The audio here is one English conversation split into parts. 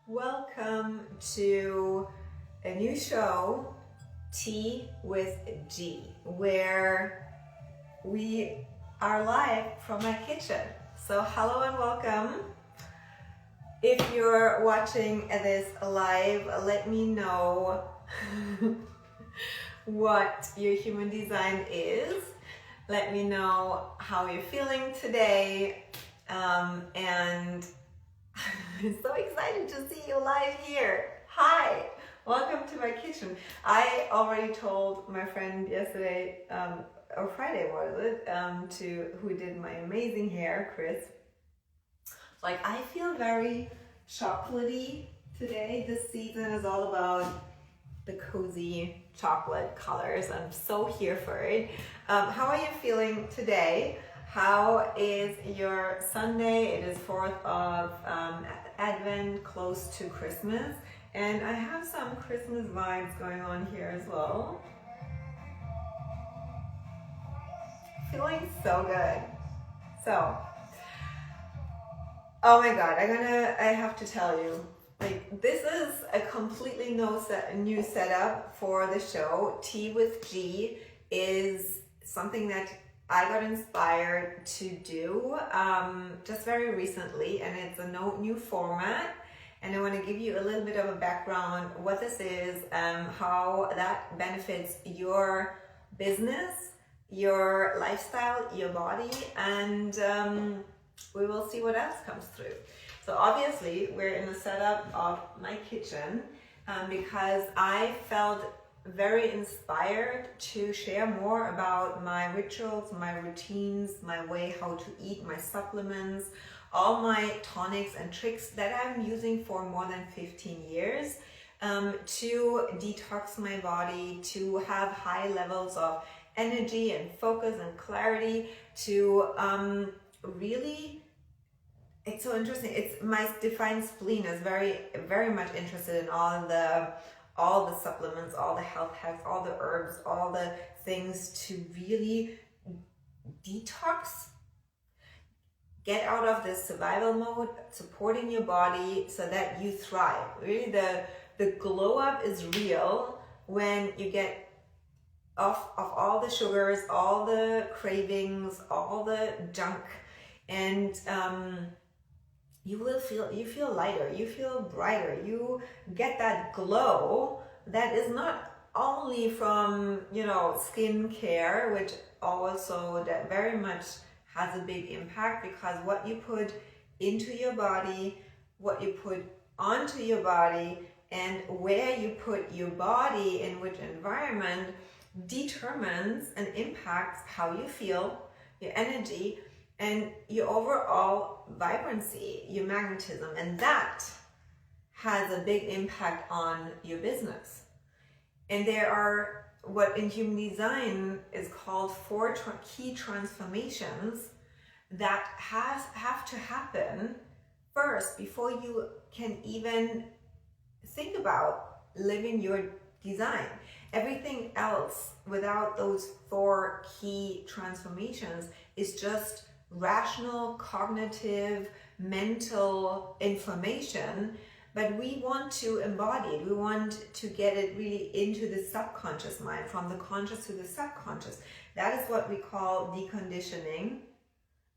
Welcome to a new show, Tea with G, where we are live from my kitchen. So hello and welcome. If you're watching this live, let me know what your human design is. Let me know how you're feeling today, and I'm so excited to see you live here. Hi, welcome to my kitchen. I already told my friend yesterday, or Friday was it, who did my amazing hair, Chris. Like, I feel very chocolatey today. This season is all about the cozy chocolate colors. I'm so here for it. How are you feeling today? How is your Sunday? It is 4th of Advent, close to Christmas. And I have some Christmas vibes going on here as well. Feeling so good. So, oh my God, I have to tell you, like, this is a completely new setup for the show. Tea with G is something that I got inspired to do just very recently, and it's a new format. And I want to give you a little bit of a background what this is, how that benefits your business, your lifestyle, your body, and we will see what else comes through. So obviously we're in the setup of my kitchen because I felt very inspired to share more about my rituals, my routines, my way how to eat, my supplements, all my tonics and tricks that I'm using for more than 15 years to detox my body, to have high levels of energy and focus and clarity, to really, it's so interesting. It's my defined spleen is very much interested in all the supplements, all the health hacks, all the herbs, all the things to really detox, get out of this survival mode, supporting your body so that you thrive. Really, the glow up is real when you get off of all the sugars, all the cravings, all the junk, and you feel lighter, you feel brighter, you get that glow that is not only from, skin care, which also that very much has a big impact, because what you put into your body, what you put onto your body, and where you put your body in which environment determines and impacts how you feel, your energy, and your overall vibrancy, your magnetism, and that has a big impact on your business. And there are what in human design is called 4 key transformations that have to happen first before you can even think about living your design. Everything else without those 4 key transformations is just rational, cognitive, mental information, but we want to embody it. We want to get it really into the subconscious mind, from the conscious to the subconscious. That is what we call deconditioning.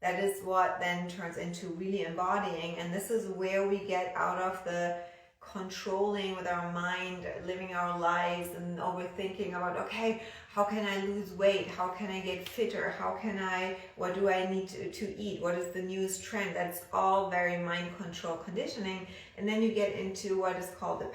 That is what then turns into really embodying, and this is where we get out of the controlling with our mind, living our lives and overthinking about, okay, how can I lose weight? How can I get fitter? What do I need to eat? What is the newest trend? That's all very mind control conditioning. And then you get into what is called the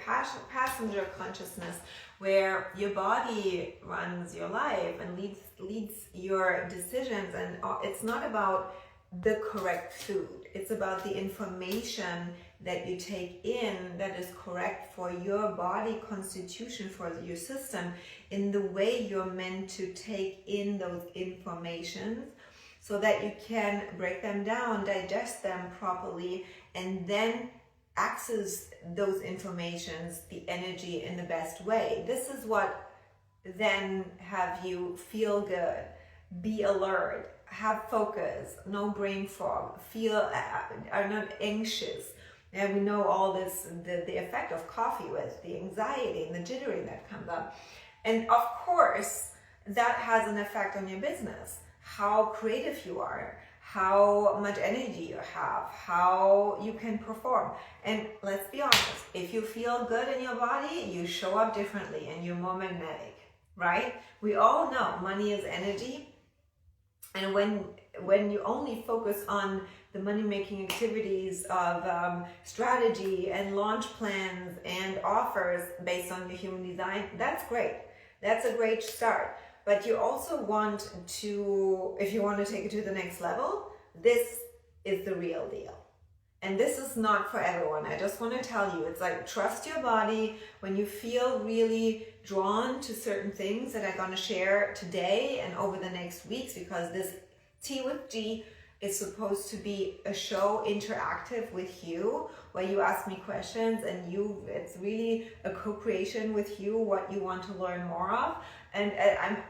passenger consciousness, where your body runs your life and leads your decisions. And it's not about the correct food. It's about the information that you take in that is correct for your body constitution, for your system, in the way you're meant to take in those informations, so that you can break them down, digest them properly, and then access those informations, the energy, in the best way. This is what then have you feel good, be alert, have focus, no brain fog, are not anxious, And we know all this, the effect of coffee with the anxiety and the jittering that comes up. And of course, that has an effect on your business, how creative you are, how much energy you have, how you can perform. And let's be honest, if you feel good in your body, you show up differently and you're more magnetic, right? We all know money is energy. And when you only focus on the money-making activities of strategy and launch plans and offers based on your human design, that's great. That's a great start. But you also want to, if you want to take it to the next level, this is the real deal. And this is not for everyone. I just want to tell you, it's like, trust your body. When you feel really drawn to certain things that I'm going to share today and over the next weeks, because this Tea with G is supposed to be a show interactive with you, where you ask me questions and it's really a co-creation with you, what you want to learn more of. And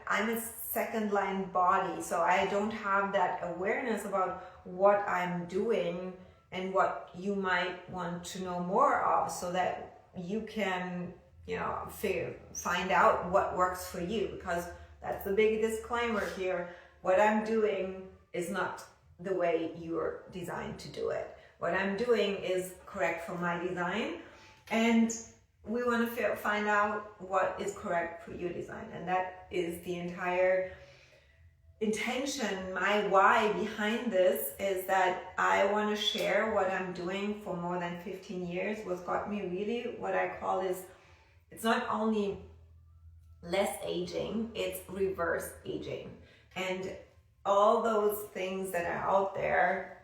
I'm a second line body, so I don't have that awareness about what I'm doing and what you might want to know more of, so that you can, find out what works for you. Because that's the big disclaimer here. What I'm doing is not the way you're designed to do it. What I'm doing is correct for my design, and we want to find out what is correct for your design. And that is the entire intention. My why behind this is that I want to share what I'm doing for more than 15 years. What got me really, what I call is, it's not only less aging, it's reverse aging. And all those things that are out there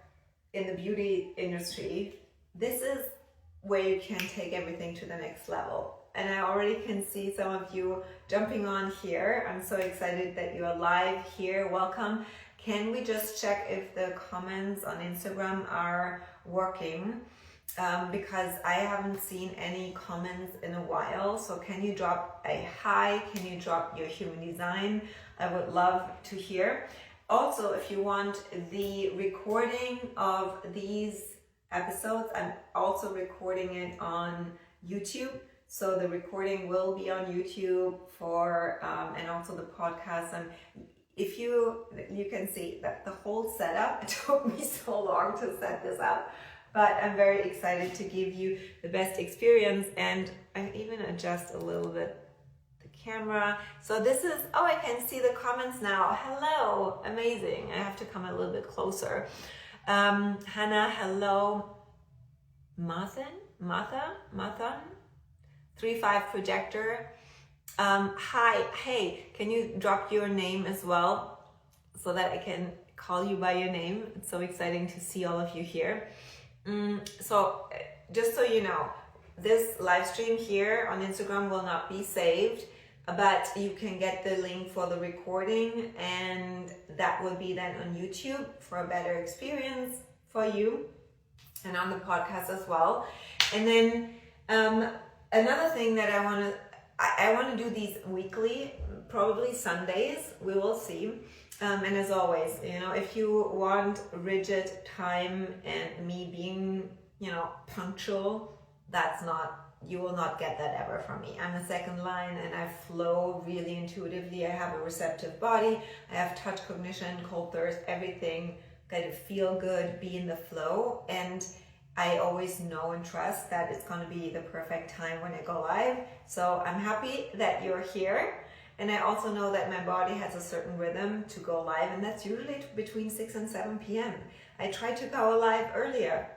in the beauty industry, this is where you can take everything to the next level. And I already can see some of you jumping on here. I'm so excited that you're live here. Welcome. Can we just check if the comments on Instagram are working? Because I haven't seen any comments in a while. So can you drop a hi? Can you drop your human design? I would love to hear. Also, if you want the recording of these episodes, I'm also recording it on YouTube. So the recording will be on YouTube for, and also the podcast. And if you can see that the whole setup, it took me so long to set this up, but I'm very excited to give you the best experience. And I even adjust a little bit the camera. So this is, oh, I can see the comments now. Hello, amazing. I have to come a little bit closer. Hannah, hello. Martha, 3-5 projector. Hi, hey, can you drop your name as well so that I can call you by your name? It's so exciting to see all of you here. So just so you know, this live stream here on Instagram will not be saved, but you can get the link for the recording, and that will be then on YouTube for a better experience for you, and on the podcast as well. And then another thing that I want to do these weekly, probably Sundays, we will see. And as always, if you want rigid time and me being, punctual, you will not get that ever from me. I'm a second line and I flow really intuitively. I have a receptive body. I have touch, cognition, cold thirst, everything. Kind of feel good, be in the flow. And I always know and trust that it's going to be the perfect time when I go live. So I'm happy that you're here. And I also know that my body has a certain rhythm to go live, and that's usually between 6 and 7 p.m. I try to go live earlier.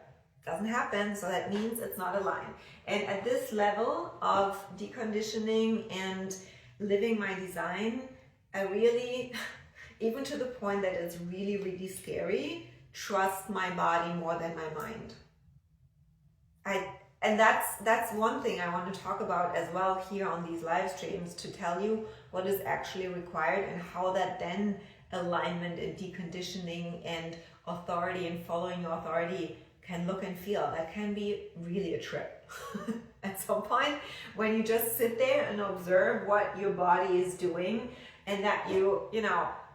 Doesn't happen, so that means it's not aligned. And at this level of deconditioning and living my design, I really, even to the point that it's really, really scary, trust my body more than my mind. And that's one thing I want to talk about as well here on these live streams, to tell you what is actually required and how that then alignment and deconditioning and authority and following your authority can look and feel. That can be really a trip at some point, when you just sit there and observe what your body is doing, and that you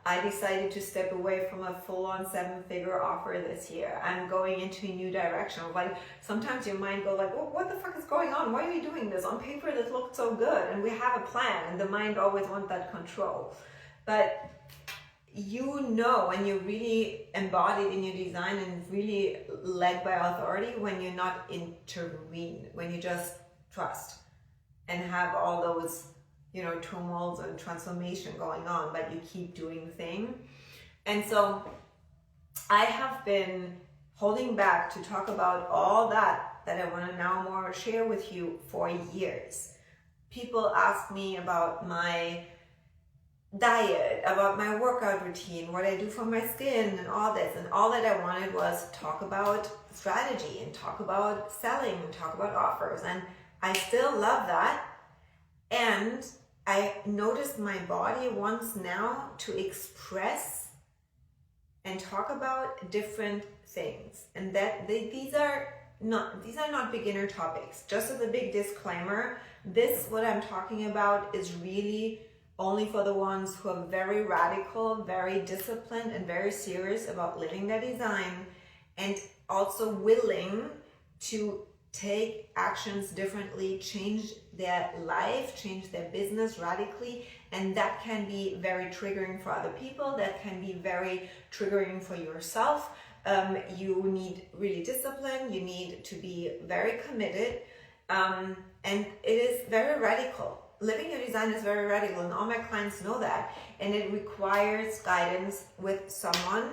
I decided to step away from a full-on 7-figure offer this year. I'm going into a new direction. Like sometimes your mind go like, oh, what the fuck is going on? Why are you doing this? On paper this looked so good and we have a plan, and the mind always wants that control. But you know, when you're really embodied in your design and really led by authority, when you're not intervene, when you just trust and have all those, you know, turmoils and transformation going on, but you keep doing the thing. And so I have been holding back to talk about all that I want to now more share with you for years. People ask me about my diet, about my workout routine, what I do for my skin and all this, and all that I wanted was talk about strategy and talk about selling and talk about offers, and I still love that. And I noticed my body wants now to express and talk about different things, and that these are not beginner topics. Just as a big disclaimer, what I'm talking about is really only for the ones who are very radical, very disciplined, and very serious about living their design, and also willing to take actions differently, change their life, change their business radically. And that can be very triggering for other people. That can be very triggering for yourself. You need really discipline. You need to be very committed. And it is very radical. Living your design is very radical, and all my clients know that. And it requires guidance with someone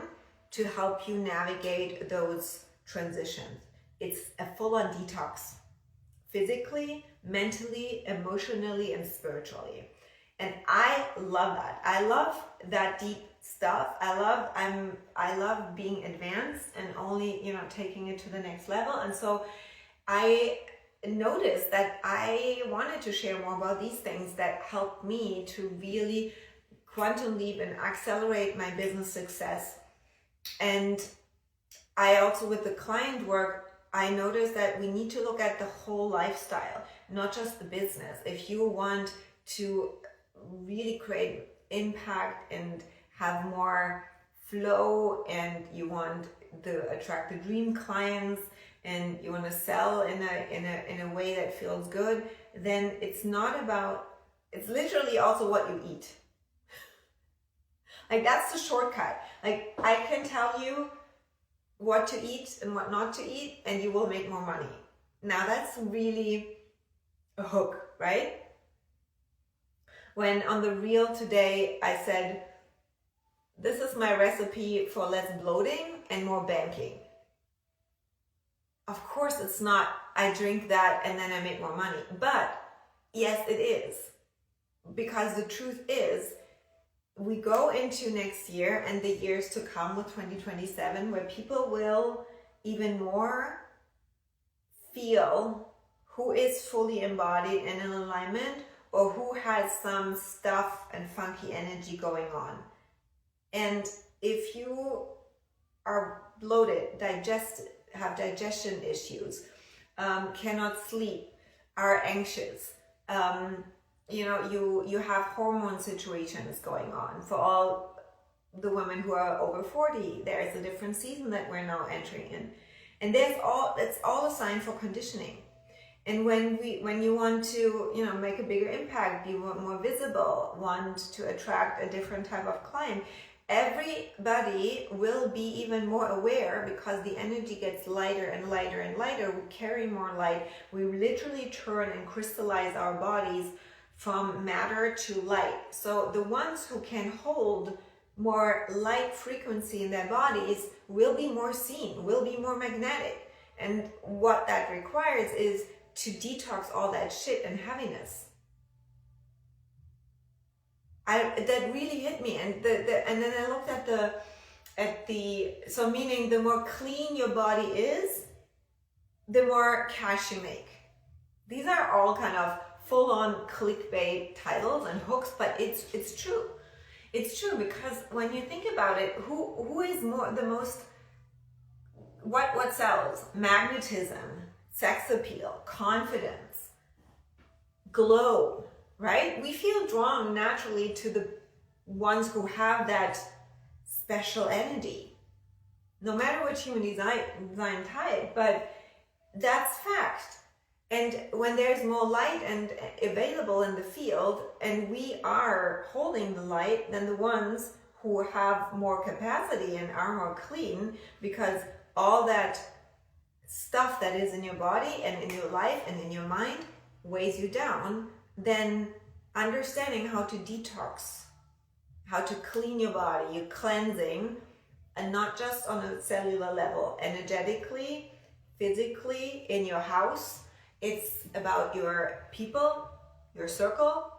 to help you navigate those transitions. It's a full-on detox, physically, mentally, emotionally, and spiritually. And I love that. I love that deep stuff. I love being advanced and only, you know, taking it to the next level. And so I noticed that I wanted to share more about these things that helped me to really quantum leap and accelerate my business success. And I also, with the client work, I noticed that we need to look at the whole lifestyle, not just the business. If you want to really create impact and have more flow, and you want to attract the dream clients, and you want to sell in a way that feels good, then it's literally also what you eat. Like that's the shortcut. Like I can tell you what to eat and what not to eat, and you will make more money. Now that's really a hook, right? When on the reel today I said, this is my recipe for less bloating and more banking. Of course it's not, I drink that and then I make more money. But yes, it is. Because the truth is, we go into next year and the years to come with 2027, where people will even more feel who is fully embodied and in alignment, or who has some stuff and funky energy going on. And if you are bloated, have digestion issues, cannot sleep, are anxious, you have hormone situations going on. For all the women who are over 40, there's a different season that we're now entering in, and it's all a sign for conditioning. And when you want to, make a bigger impact, be more visible, want to attract a different type of client, everybody will be even more aware, because the energy gets lighter and lighter and lighter. We carry more light. We literally turn and crystallize our bodies from matter to light. So the ones who can hold more light frequency in their bodies will be more seen, will be more magnetic. And what that requires is to detox all that shit and heaviness. That really hit me, and then I looked at the so meaning the more clean your body is, the more cash you make. These are all kind of full-on clickbait titles and hooks, but it's true. It's true, because when you think about it, who is what sells? Magnetism, sex appeal, confidence, glow, right? We feel drawn naturally to the ones who have that special energy, no matter which human design type, but that's fact. And when there's more light and available in the field, and we are holding the light, than the ones who have more capacity and are more clean, because all that stuff that is in your body and in your life and in your mind weighs you down, then understanding how to detox, how to clean your body, your cleansing, and not just on a cellular level, energetically, physically, in your house. It's about your people, your circle,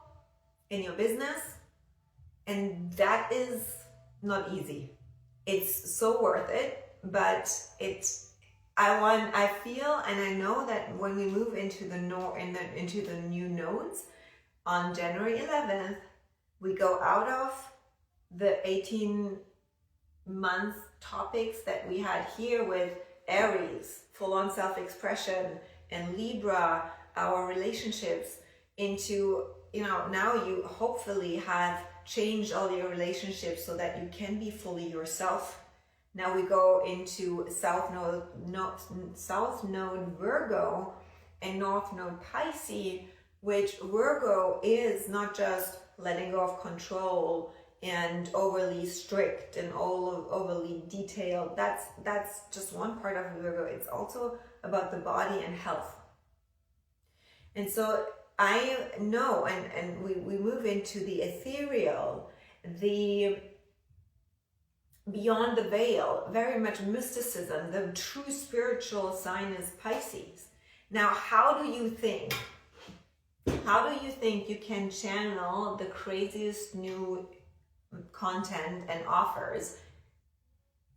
in your business, and that is not easy. It's so worth it, but I feel and I know that when we move into the new nodes on January 11th, we go out of the 18-month topics that we had here with Aries, full-on self-expression, and Libra, our relationships, into, now you hopefully have changed all your relationships so that you can be fully yourself. Now we go into South Node Virgo and North Node Pisces, which Virgo is not just letting go of control and overly strict and overly detailed. That's just one part of Virgo. It's also about the body and health. And so I know, and we move into the ethereal, the beyond the veil, very much mysticism. The true spiritual sign is Pisces. Now, how do you think you can channel the craziest new content and offers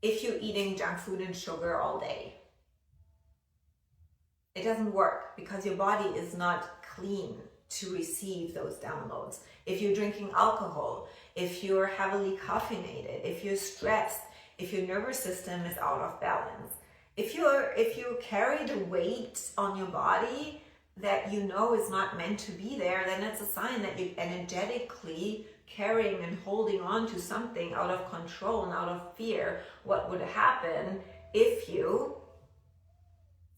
if you're eating junk food and sugar all day? It doesn't work, because your body is not clean to receive those downloads. If you're drinking alcohol, if you're heavily caffeinated, if you're stressed, if your nervous system is out of balance, if you carry the weight on your body that you know is not meant to be there, then it's a sign that you're energetically carrying and holding on to something out of control and out of fear. What would happen if you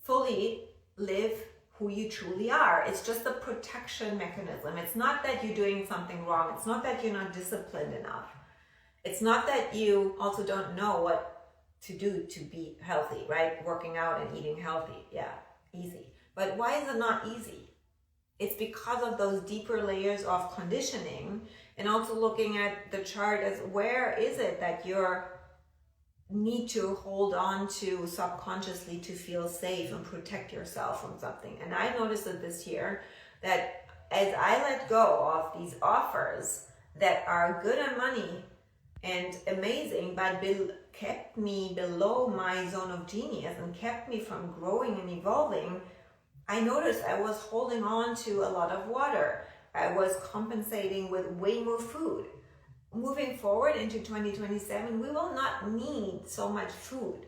fully live who you truly are? It's just a protection mechanism. It's not that you're doing something wrong. It's not that you're not disciplined enough. It's not that you also don't know what to do to be healthy, right? Working out and eating healthy. Yeah, easy. But why is it not easy? It's because of those deeper layers of conditioning, and also looking at the chart as where is it that you need to hold on to subconsciously to feel safe and protect yourself from something. And I noticed that this year, that as I let go of these offers that are good on money and amazing, but kept me below my zone of genius and kept me from growing and evolving, I noticed I was holding on to a lot of water. I was compensating with way more food. Moving forward into 2027, we will not need so much food.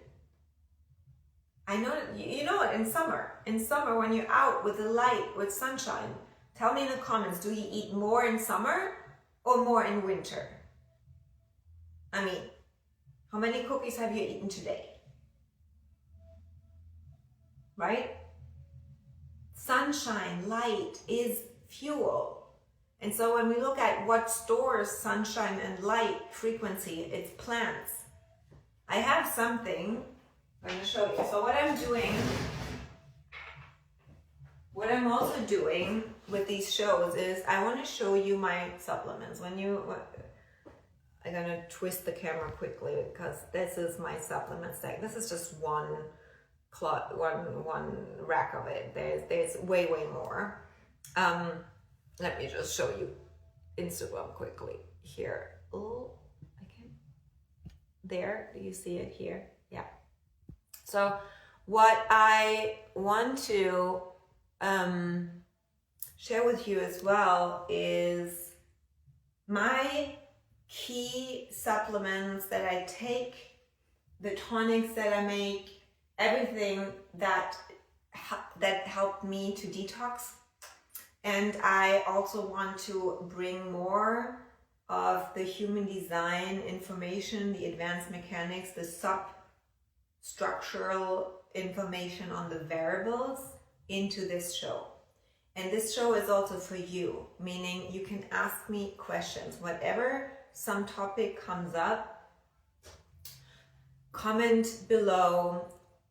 I know that, you know it, in summer when you're out with the light, with sunshine, tell me in the comments, do you eat more in summer or more in winter? I mean, how many cookies have you eaten today? Right? Sunshine, light is fuel. And so when we look at what stores sunshine and light frequency, it's plants. I have something I'm going to show you. So what I'm also doing with these shows is I want to show you my supplements. I'm going to twist the camera quickly because this is my supplement stack. This is just one rack of it. There's way more. Let me just show you Instagram quickly here. Oh, I can. There, do you see it here? Yeah. So what I want to share with you as well is my key supplements that I take, the tonics that I make, everything that helped me to detox. And I also want to bring more of the human design information, the advanced mechanics, the substructural information on the variables into this show. And this show is also for you, meaning you can ask me questions. Whatever some topic comes up, comment below.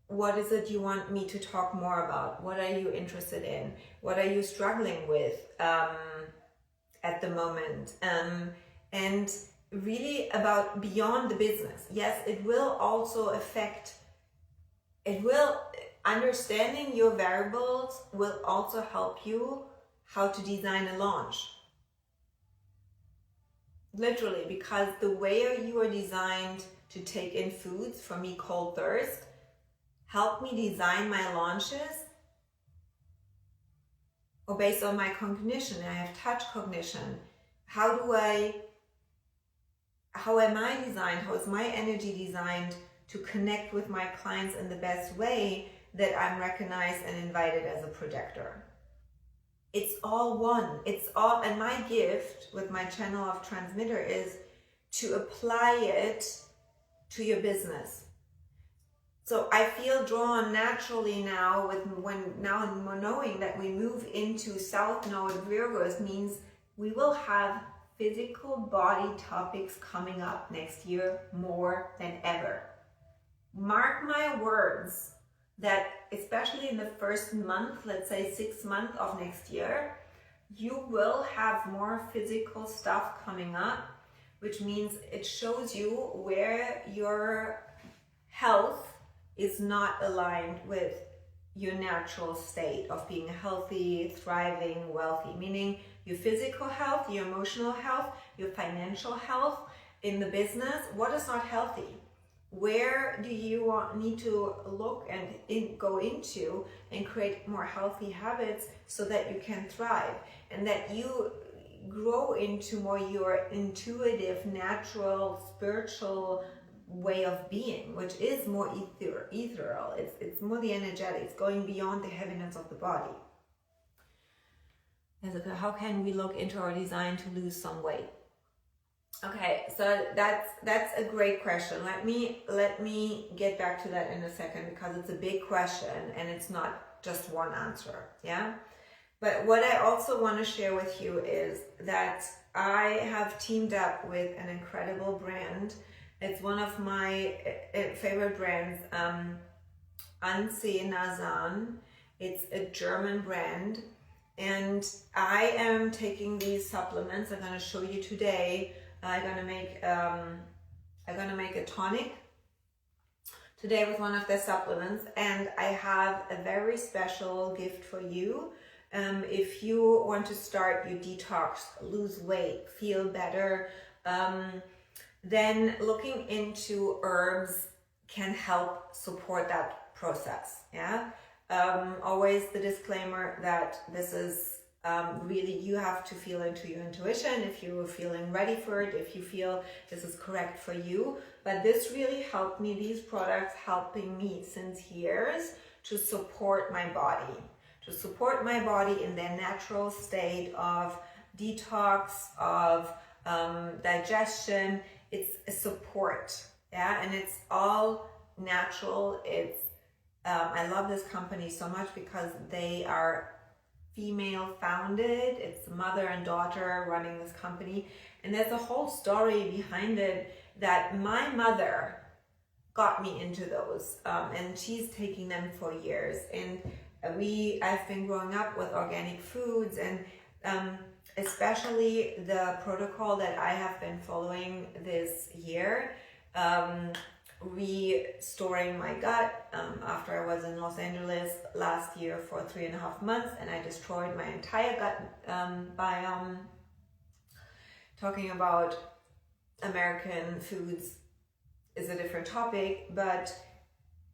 What is it you want me to talk more about? What are you interested in? What are you struggling with at the moment? And really about beyond the business. Yes, it will also affect, understanding your variables will also help you how to design a launch. Literally, because the way you are designed to take in foods, for me, cold thirst, help me design my launches, or based on my cognition. I have touch cognition. How am I designed? How is my energy designed to connect with my clients in the best way that I'm recognized and invited as a projector? It's all one. It's all, and my gift with my channel of transmitter is to apply it to your business. So I feel drawn naturally now knowing that we move into South Node Virgos means we will have physical body topics coming up next year more than ever. Mark my words that especially in the first month, let's say 6 months of next year, you will have more physical stuff coming up, which means it shows you where your health is not aligned with your natural state of being healthy, thriving, wealthy, meaning your physical health, your emotional health, your financial health in the business. What is not healthy? Where do you need to look and go into and create more healthy habits so that you can thrive and that you grow into more your intuitive, natural, spiritual way of being, which is more ethereal. It's more the energetic. It's going beyond the heaviness of the body. How can we look into our design to lose some weight? Okay, so that's a great question. Let me get back to that in a second, because it's a big question and it's not just one answer. Yeah. But what I also want to share with you is that I have teamed up with an incredible brand. It's one of my favorite brands, Anse Nazan. It's a German brand. And I am taking these supplements. I'm going to show you today. I'm going to make a tonic today with one of their supplements. And I have a very special gift for you. If you want to start your detox, lose weight, feel better, then looking into herbs can help support that process. Yeah. Always the disclaimer that this is really, you have to feel into your intuition if you're feeling ready for it, if you feel this is correct for you. But this really helped me, these products helping me since years to support my body in their natural state of detox, of digestion. It's a support, yeah, and it's all natural. It's I love this company so much because they are female founded. It's mother and daughter running this company, and there's a whole story behind it that my mother got me into those, and she's taking them for years. And I've been growing up with organic foods, and especially the protocol that I have been following this year, restoring my gut after I was in Los Angeles last year for 3.5 months, and I destroyed my entire gut by talking about American foods is a different topic, but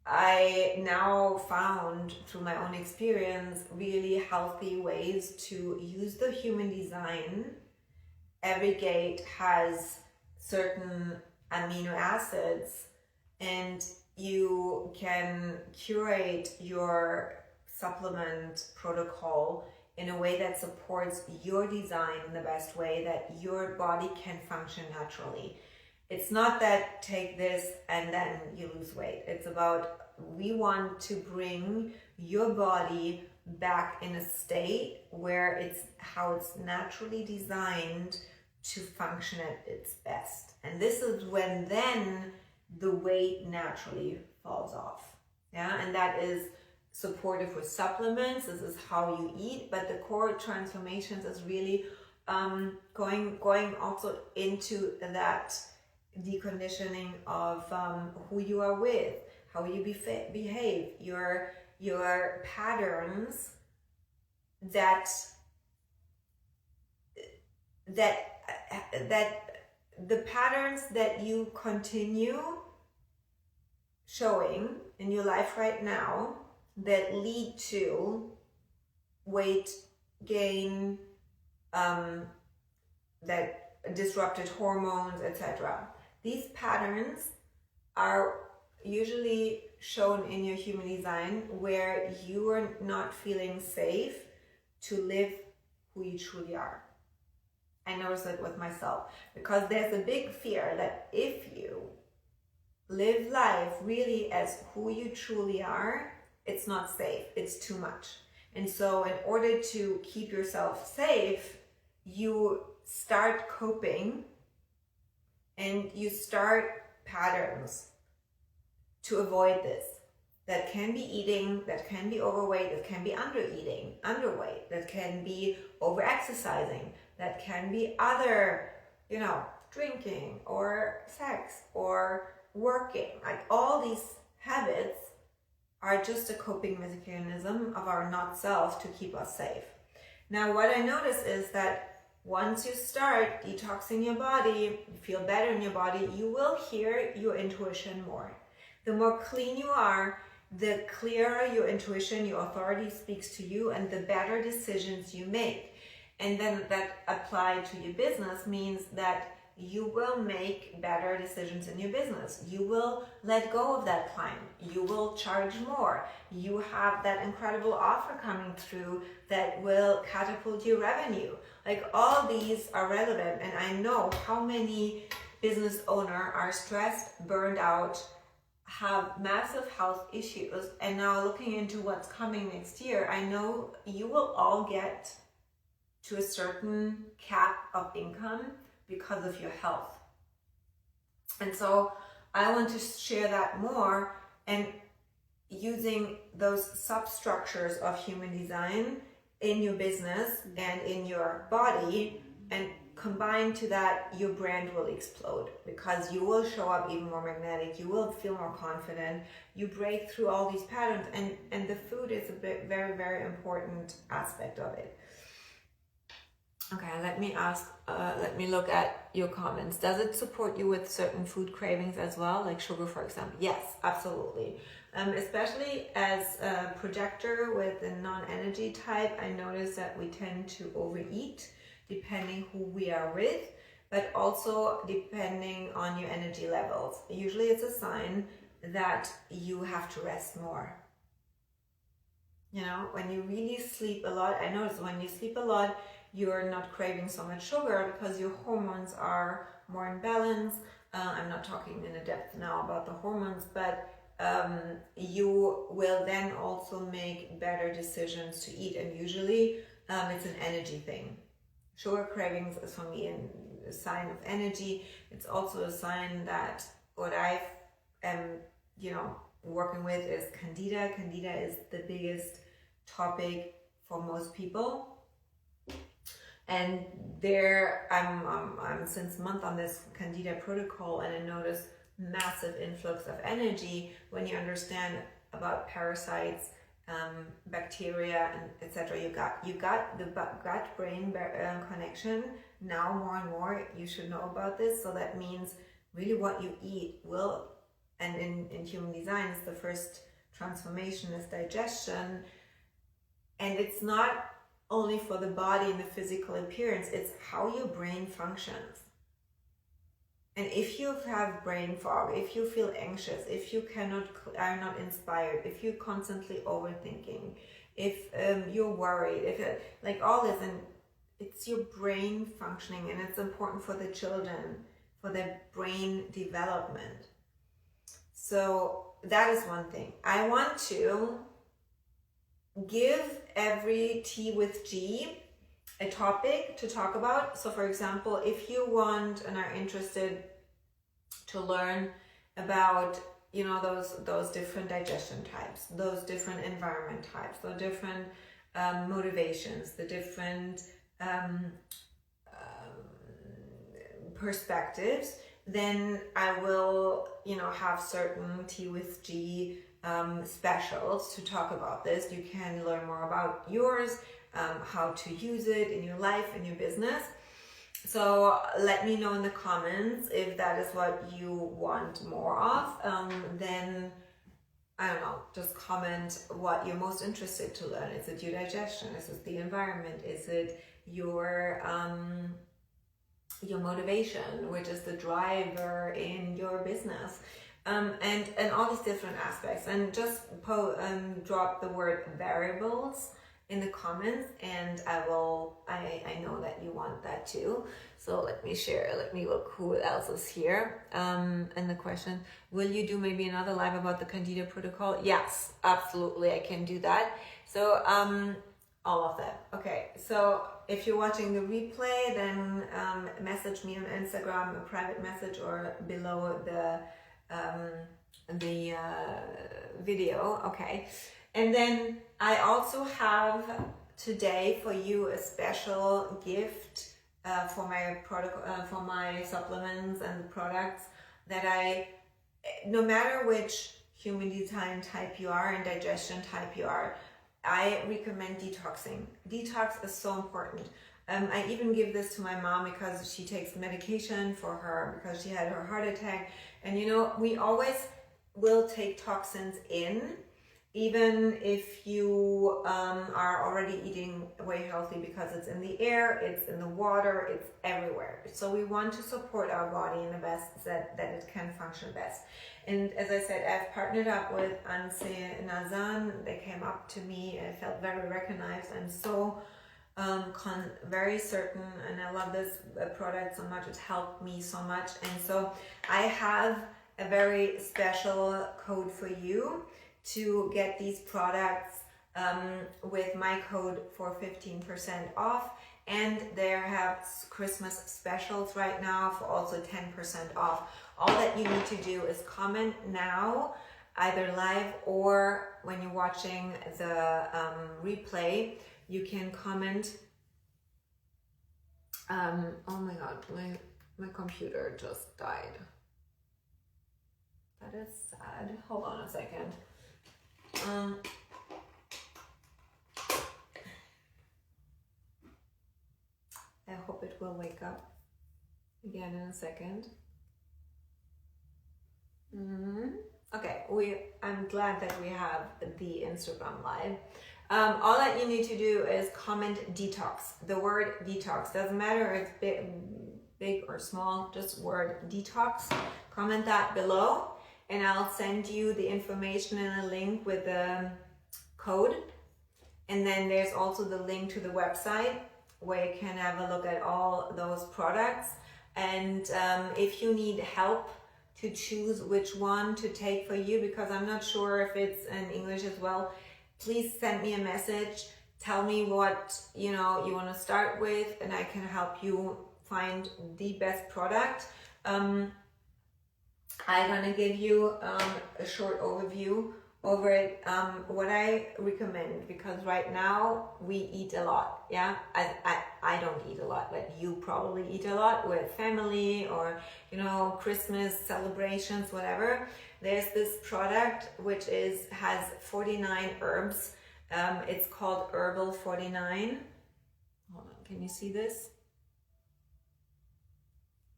I now found through my own experience really healthy ways to use the human design. Every gate has certain amino acids, and you can curate your supplement protocol in a way that supports your design in the best way, that your body can function naturally. It's not that take this and then you lose weight. It's about, we want to bring your body back in a state where it's how it's naturally designed to function at its best. And this is when then the weight naturally falls off. Yeah, and that is supportive with supplements. This is how you eat, but the core transformations is really going also into that deconditioning of who you are with, how you behave, your patterns that the patterns that you continue showing in your life right now that lead to weight gain, that disrupted hormones, etc. These patterns are usually shown in your human design where you are not feeling safe to live who you truly are. I notice it with myself because there's a big fear that if you live life really as who you truly are, it's not safe, it's too much. And so in order to keep yourself safe, you start coping and you start patterns to avoid this. That can be eating, that can be overweight, that can be undereating, underweight, that can be over-exercising, that can be other, drinking or sex or working. Like all these habits are just a coping mechanism of our not self to keep us safe. Now, what I notice is that once you start detoxing your body, you feel better in your body, you will hear your intuition more. The more clean you are, the clearer your intuition, your authority speaks to you, and the better decisions you make. And then that applied to your business means that you will make better decisions in your business. You will let go of that client. You will charge more. You have that incredible offer coming through that will catapult your revenue. Like all these are relevant, and I know how many business owners are stressed, burned out, have massive health issues, and now looking into what's coming next year, I know you will all get to a certain cap of income because of your health. And so I want to share that more, and using those substructures of human design in your business and in your body, and combined to that, your brand will explode because you will show up even more magnetic, you will feel more confident, you break through all these patterns, and the food is a very, very important aspect of it. Okay, let me look at your comments. Does it support you with certain food cravings as well, like sugar, for example? Yes, absolutely. Especially as a projector with a non-energy type, I notice that we tend to overeat depending who we are with, but also depending on your energy levels. Usually it's a sign that you have to rest more. When you really sleep a lot, I notice when you sleep a lot, you're not craving so much sugar because your hormones are more in balance. I'm not talking in depth now about the hormones, but you will then also make better decisions to eat. And usually it's an energy thing. Sugar cravings is for me a sign of energy. It's also a sign that what I am, working with is Candida. Candida is the biggest topic for most people. And there, I'm since a month on this Candida protocol, and I notice massive influx of energy when you understand about parasites, bacteria, and etc. You got the gut-brain connection. Now more and more you should know about this. So that means really what you eat will, and in human design, the first transformation is digestion, and it's not only for the body and the physical appearance, it's how your brain functions. And if you have brain fog, if you feel anxious, if you are not inspired, if you're constantly overthinking, if you're worried, if like all this, and it's your brain functioning, and it's important for the children, for their brain development. So that is one thing. I want to give every T with G a topic to talk about. So for example, if you want and are interested to learn about, you know, those different digestion types, those different environment types, the different motivations, the different perspectives, then I will, you know, have certain T with G specials to talk about this. You can learn more about yours, how to use it in your life, in your business. So let me know in the comments if that is what you want more of. Then I don't know, just comment what you're most interested to learn. Is it your digestion? Is it the environment? Is it your motivation, which is the driver in your business? And all these different aspects. And just drop the word variables in the comments, and I know that you want that too. So let me look who else is here. And the question, will you do maybe another live about the Candida protocol? Yes, absolutely, I can do that. So all of that. Okay, so if you're watching the replay, then message me on Instagram, a private message, or below the video. Okay. And then I also have today for you a special gift for my supplements and the products that no matter which human design type you are and digestion type you are, I recommend detoxing. Detox is so important. I even give this to my mom because she takes medication for her, because she had her heart attack. And you know, we always will take toxins in, even if you are already eating way healthy, because it's in the air, it's in the water, it's everywhere. So we want to support our body in the best that it can function best. And as I said, I've partnered up with Anse Nazan. They came up to me. I felt very recognized. I'm so very certain, and I love this product so much. It helped me so much. And so I have a very special code for you to get these products with my code for 15% off. And they have Christmas specials right now for also 10% off. All that you need to do is comment now, either live or when you're watching the replay. You can comment. Oh my god, my computer just died. That is sad. Hold on a second. I hope it will wake up again in a second. Okay, I'm glad that we have the Instagram live. All that you need to do is comment detox. The word detox, doesn't matter if it's big or small, just word detox. Comment that below, and I'll send you the information and a link with the code. And then there's also the link to the website where you can have a look at all those products. And if you need help to choose which one to take for you, because I'm not sure if it's in English as well, please send me a message. Tell me what you want to start with, and I can help you find the best product. I'm gonna give you a short overview over it, what I recommend, because right now we eat a lot. Yeah, I don't eat a lot, but you probably eat a lot with family or Christmas celebrations, whatever. There's this product which has 49 herbs. It's called Herbal 49. Hold on, can you see this?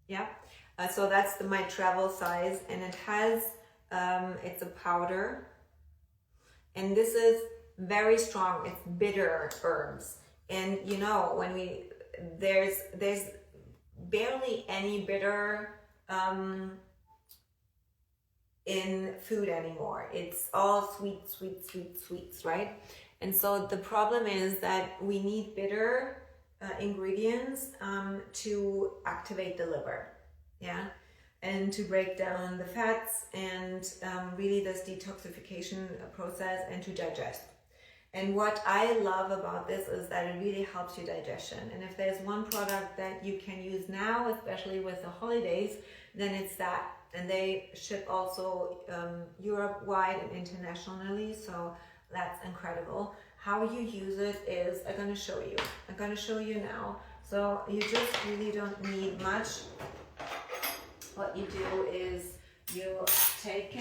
Yeah. So that's my travel size, and it has it's a powder, and this is very strong. It's bitter herbs, and when there's barely any bitter in food anymore. It's all sweets, right? And so the problem is that we need bitter ingredients to activate the liver, yeah, and to break down the fats and really this detoxification process and to digest. And what I love about this is that it really helps your digestion. And if there's one product that you can use now, especially with the holidays, then it's that. And they ship also Europe-wide and internationally, so that's incredible. How you use it is, I'm going to show you. I'm going to show you now. So you just really don't need much. What you do is you take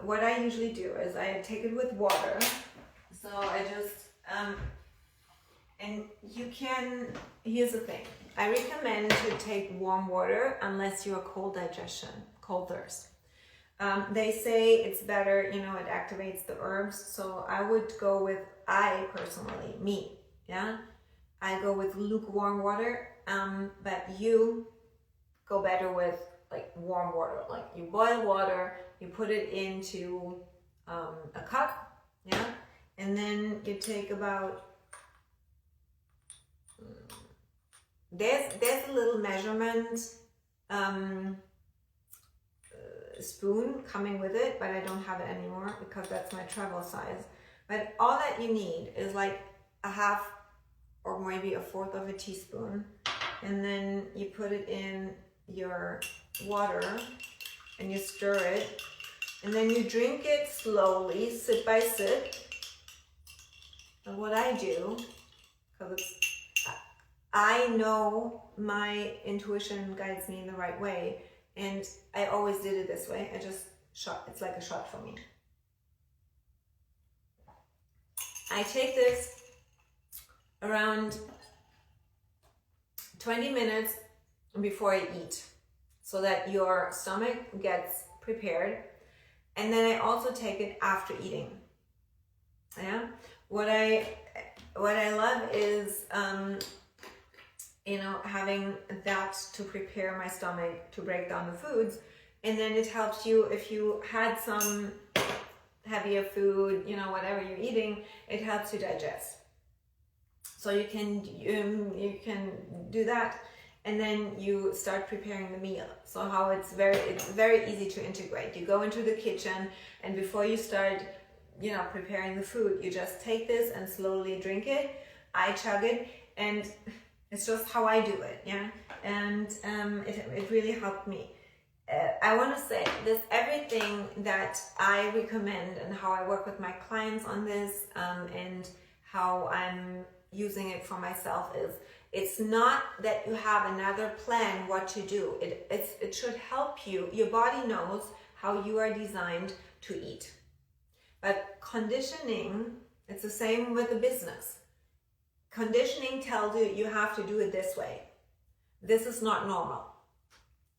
what I usually do is I take it with water. So I just and you can, here's the thing, I recommend to take warm water unless you're cold digestion, cold thirst. They say it's better, it activates the herbs. So I would go with, I go with lukewarm water, but you go better with like warm water. Like you boil water, you put it into a cup, and then you take about, there's a little measurement spoon coming with it, but I don't have it anymore because that's my travel size. But all that you need is like a half or maybe a fourth of a teaspoon, and then you put it in your water and you stir it, and then you drink it slowly, sip by sip. And what I do, because I know my intuition guides me in the right way, and I always did it this way. I just shot, it's like a shot for me. I take this around 20 minutes before I eat, so that your stomach gets prepared. And then I also take it after eating. Yeah. What I love is having that to prepare my stomach to break down the foods, and then it helps you if you had some heavier food, whatever you're eating, it helps you digest. So you can do that, and then you start preparing the meal. So how it's very easy to integrate. You go into the kitchen, and before you start, preparing the food, you just take this and slowly drink it. I chug it, and it's just how I do it, and it really helped me. I want to say this, everything that I recommend and how I work with my clients on this, and how I'm using it for myself is, it's not that you have another plan what to do. It should help you. Your body knows how you are designed to eat. But conditioning, it's the same with the business. Conditioning tells you you have to do it this way. This is not normal.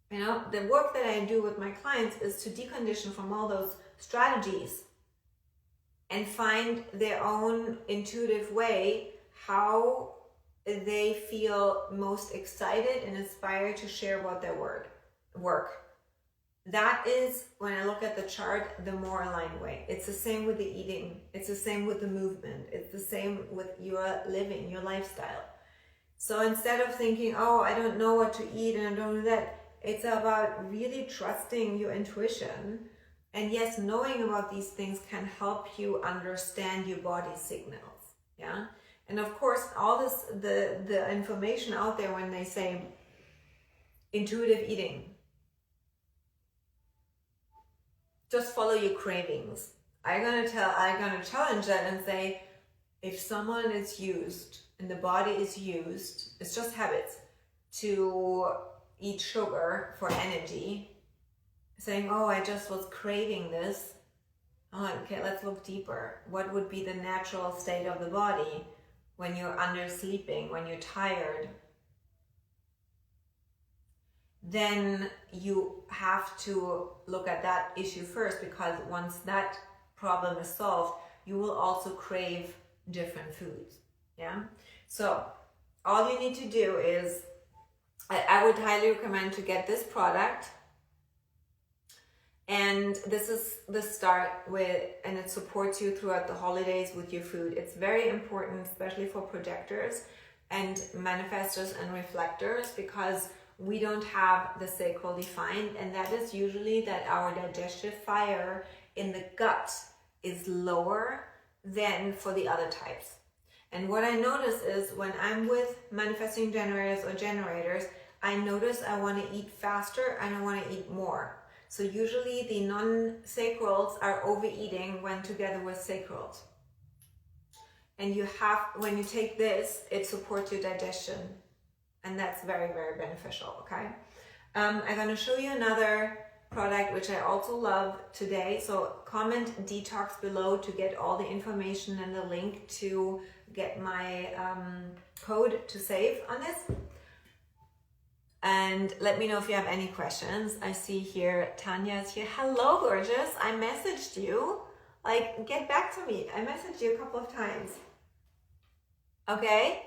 The work that I do with my clients is to decondition from all those strategies and find their own intuitive way how they feel most excited and inspired to share about their work. That is, when I look at the chart, the more aligned way. It's the same with the eating. It's the same with the movement. It's the same with your living, your lifestyle. So instead of thinking, oh, I don't know what to eat and I don't do that, it's about really trusting your intuition. And yes, knowing about these things can help you understand your body signals. Yeah. And of course, all this, the information out there when they say intuitive eating, just follow your cravings. I'm gonna challenge that and say, if someone is used and the body is used, it's just habits, to eat sugar for energy, saying, oh, I just was craving this. Oh, okay, let's look deeper. What would be the natural state of the body when you're undersleeping, when you're tired? Then you have to look at that issue first, because once that problem is solved, you will also crave different foods. Yeah. So all you need to do is, I would highly recommend to get this product And this is the start with, and it supports you throughout the holidays with your food. It's very important, especially for projectors and manifestors and reflectors, because we don't have the sacral defined, and that is usually that our digestive fire in the gut is lower than for the other types. And what I notice is when I'm with manifesting generators or generators, I notice I want to eat faster and I want to eat more. So usually the non-sacrals are overeating when together with sacrals. And you have, when you take this, it supports your digestion. And that's very, very beneficial, okay? I'm going to show you another product which I also love today. So comment detox below to get all the information and the link to get my code to save on this. And let me know if you have any questions. I see here Tanya's here. Hello, gorgeous. I messaged you. Like, get back to me. I messaged you a couple of times. Okay?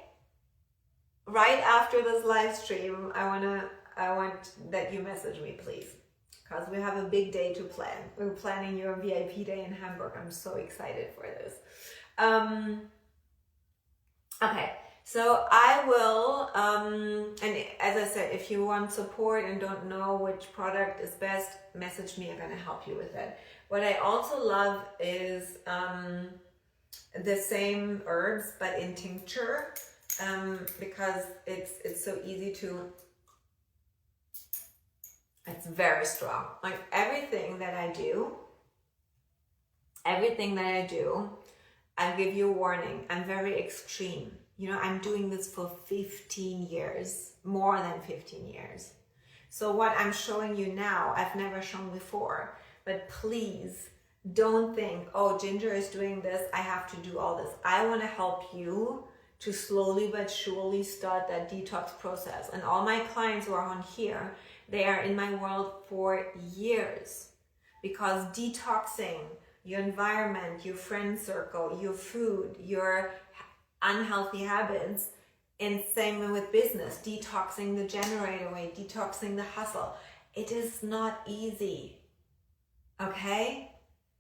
Right after this live stream, I want that you message me, please. Because we have a big day to plan. We're planning your VIP day in Hamburg. I'm so excited for this. Okay. So I will, and as I said, if you want support and don't know which product is best, message me. I'm going to help you with it. What I also love is the same herbs, but in tincture, because it's so easy to, it's very strong. Like everything that I do, I'll give you a warning. I'm very extreme. You know, I'm doing this for 15 years, more than 15 years. So what I'm showing you now, I've never shown before. But please don't think, oh, Ginger is doing this, I have to do all this. I want to help you to slowly but surely start that detox process. And all my clients who are on here, they are in my world for years. Because detoxing your environment, your friend circle, your food, your unhealthy habits, and same with business, detoxing the generator way, detoxing the hustle. It is not easy, okay?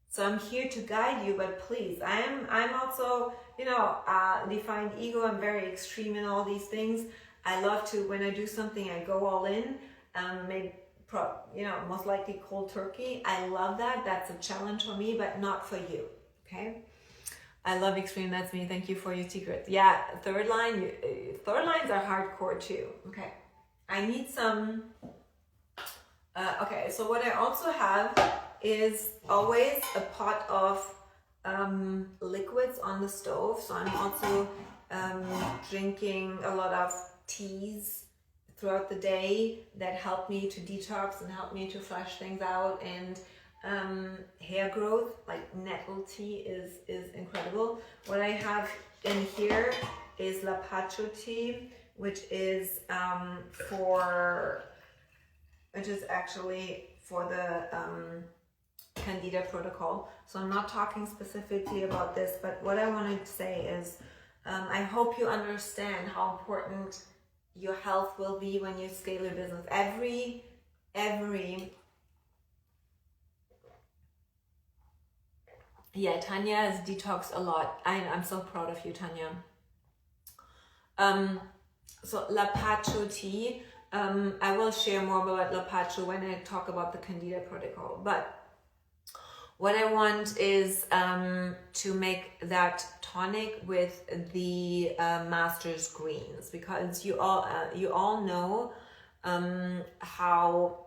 So I'm here to guide you, but please, I'm also, you know, defined ego. I'm very extreme in all these things. I love to, when I do something, I go all in, most likely cold turkey. I love that. That's a challenge for me, but not for you, okay? I love extreme, that's me. Thank you for your secrets. Yeah, third lines are hardcore too. Okay, I need some, okay, so what I also have is always a pot of liquids on the stove. So I'm also drinking a lot of teas throughout the day that help me to detox and help me to flush things out. And hair growth, like nettle tea is incredible. What I have in here is Lapacho tea, which is actually for the Candida protocol. So I'm not talking specifically about this, but what I wanted to say is I hope you understand how important your health will be when you scale your business. Yeah, Tanya has detoxed a lot. I'm so proud of you, Tanya. So Lapacho tea, I will share more about Lapacho when I talk about the Candida protocol. But what I want is to make that tonic with the Master's Greens, because you all know how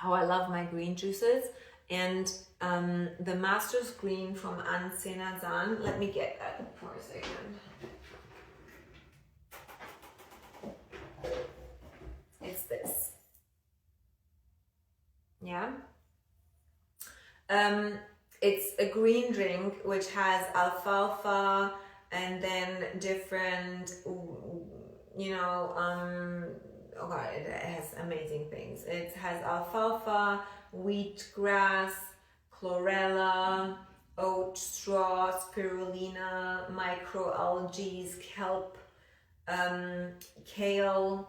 I love my green juices. And the Master's Green from Ansenazan, let me get that for a second. It's this. Yeah. It's a green drink which has alfalfa and then different, oh God, it has amazing things. It has alfalfa, wheatgrass, chlorella, oat straw, spirulina, microalgae, kelp, kale,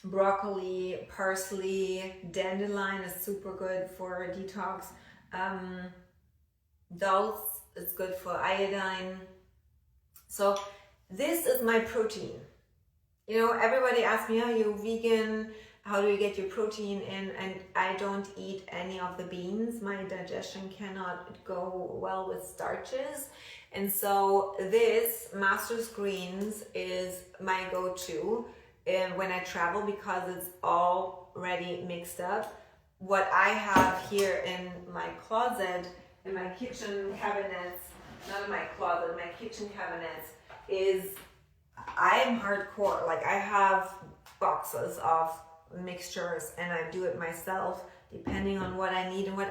broccoli, parsley, dandelion is super good for detox. Dulse is good for iodine. So this is my protein. You know, everybody asks me, are you vegan? How do you get your protein in? And I don't eat any of the beans. My digestion cannot go well with starches. And so this Master's Greens is my go-to when I travel because it's already mixed up. What I have here in my closet, in my kitchen cabinets, not in my closet, my kitchen cabinets, is I'm hardcore. Like I have boxes of mixtures and I do it myself depending on what I need and what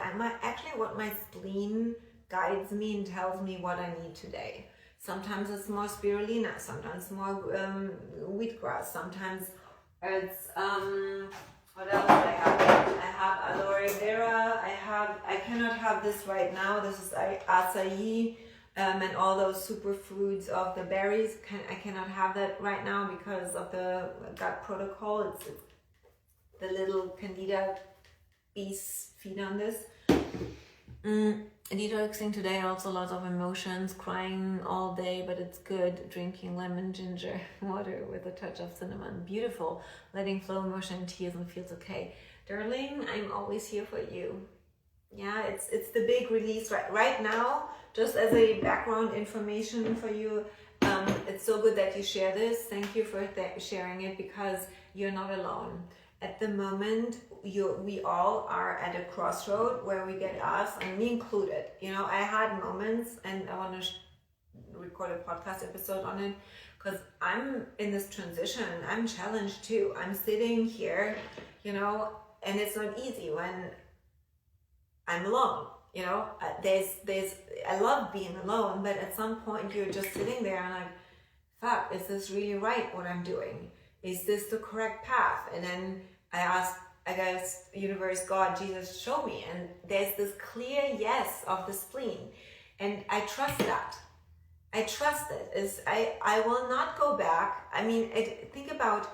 my spleen guides me and tells me what I need today. Sometimes it's more spirulina, sometimes more wheatgrass, sometimes it's what else do I have? I have aloe vera. I cannot have this right now. This is acai. And all those superfoods of the berries, I cannot have that right now because of the gut protocol. It's the little candida bees feed on this. Detoxing today, also lots of emotions, crying all day, but it's good. Drinking lemon ginger water with a touch of cinnamon. Beautiful. Letting flow emotion, tears, and feels okay. Darling, I'm always here for you. Yeah, it's the big release right now. Just as a background information for you, it's so good that you share this. Thank you for sharing it because you're not alone. At the moment, we all are at a crossroad where we get asked, and me included. You know, I had moments, and I want to record a podcast episode on it because I'm in this transition. I'm challenged too. I'm sitting here, you know, and it's not easy when I'm alone. You know, I love being alone, but at some point you're just sitting there and like, fuck, is this really right what I'm doing? Is this the correct path? And then I ask, I guess, universe, God, Jesus, show me. And there's this clear yes of the spleen. And I trust that. I trust it. I will not go back. I mean, think about,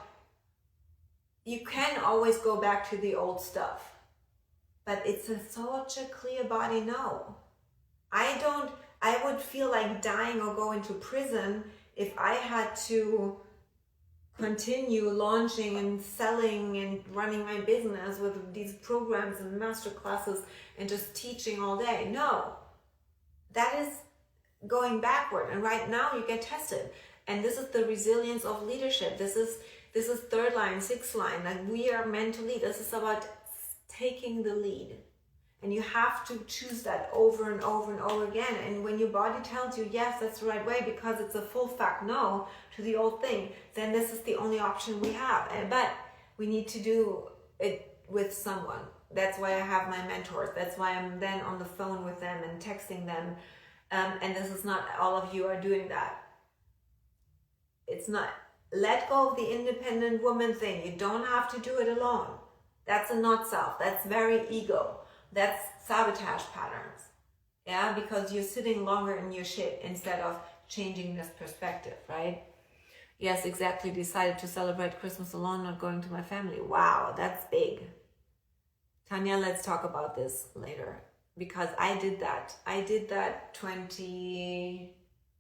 you can always go back to the old stuff. But it's such a clear body no. I would feel like dying or go into prison if I had to continue launching and selling and running my business with these programs and master classes and just teaching all day. No, that is going backward. And right now you get tested. And this is the resilience of leadership. This is third line, sixth line. Like we are meant to lead. This is about taking the lead. And you have to choose that over and over and over again. And when your body tells you, yes, that's the right way, because it's a full fuck no to the old thing, then this is the only option we have. But we need to do it with someone. That's why I have my mentors. That's why I'm then on the phone with them and texting them. And this is not all of you are doing that. It's not. Let go of the independent woman thing. You don't have to do it alone. That's a not self. That's very ego. That's sabotage patterns. Yeah, because you're sitting longer in your shit instead of changing this perspective, right? Yes, exactly. Decided to celebrate Christmas alone, not going to my family. Wow, that's big. Tanya, let's talk about this later. Because I did that.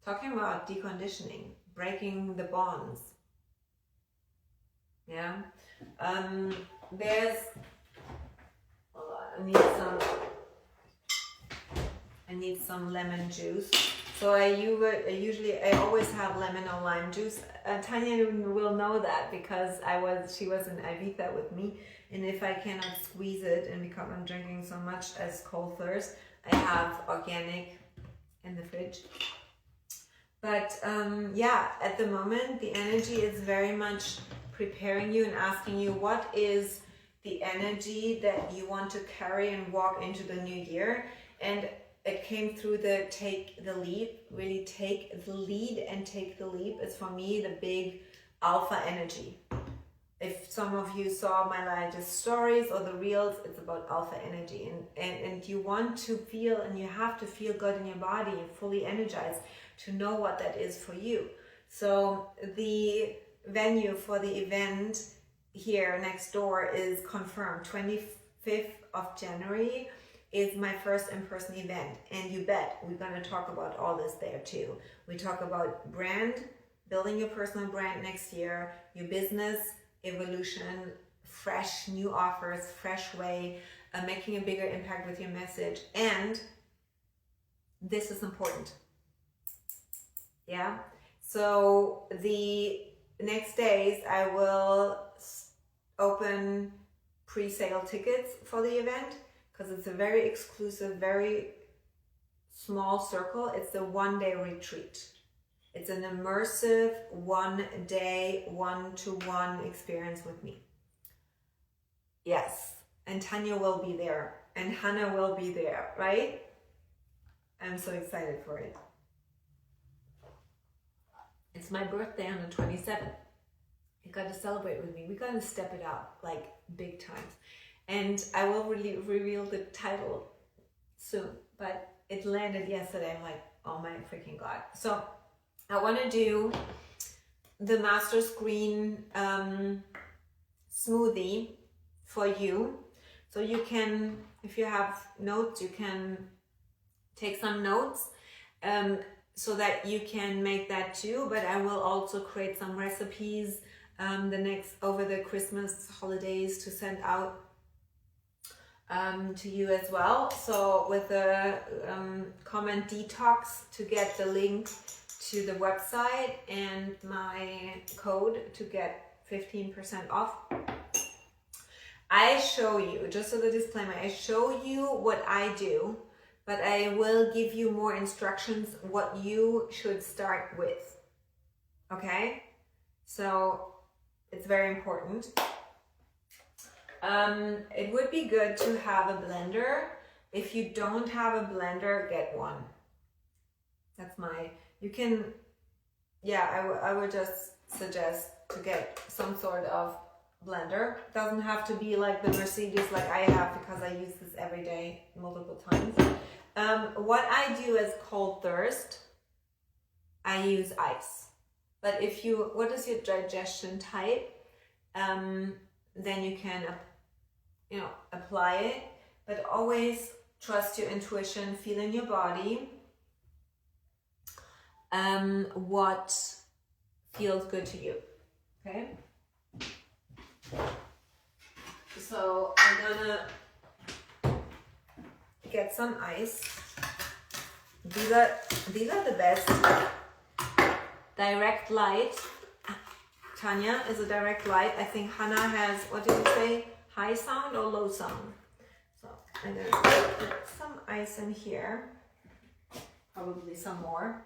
Talking about deconditioning, breaking the bonds. Yeah. I need some lemon juice. So I always have lemon or lime juice. Tanya will know that because she was in Ibiza with me, and if I cannot squeeze it and because I'm drinking so much as cold thirst, I have organic in the fridge. But at the moment the energy is very much preparing you and asking you what is the energy that you want to carry and walk into the new year. And it came through the take the lead, really take the lead and take the leap. It's for me the big alpha energy. If some of you saw my latest stories or the reels, it's about alpha energy. And you want to feel, and you have to feel good in your body and fully energized to know what that is for you. So the venue for the event here next door is confirmed. 25th of January is my first in-person event, and you bet we're going to talk about all this there too. We talk about brand, building your personal brand next year, your business evolution, fresh new offers, fresh way, making a bigger impact with your message. And this is important. Yeah. So the next days I will open pre-sale tickets for the event, because it's a very exclusive, very small circle. It's a one-day retreat. It's an immersive one-day, one-to-one experience with me. Yes, and Tanya will be there, and Hannah will be there, right? I'm so excited for it. It's my birthday on the 27th. You got to celebrate with me. We got to step it up, like big time. And I will really reveal the title soon, but it landed yesterday. I'm like, oh my freaking God. So I want to do the master screen smoothie for you. So you can, if you have notes, you can take some notes so that you can make that too. But I will also create some recipes over the Christmas holidays to send out to you as well. So with the comment detox to get the link to the website and my code to get 15% off. I show you, just as a disclaimer, I show you what I do, but I will give you more instructions what you should start with. Okay? So it's very important. It would be good to have a blender. If you don't have a blender, get one. That's you can, I would just suggest to get some sort of blender. It doesn't have to be like the Mercedes like I have, because I use this every day multiple times. What I do is cold thirst. I use ice. But what is your digestion type? Then you can, apply it. But always trust your intuition, feel in your body what feels good to you. Okay? So I'm gonna get some ice. These are the best. Direct light. Tanya is a direct light. I think Hannah has, what did you say? High sound or low sound? So I'm gonna put some ice in here. Probably some more.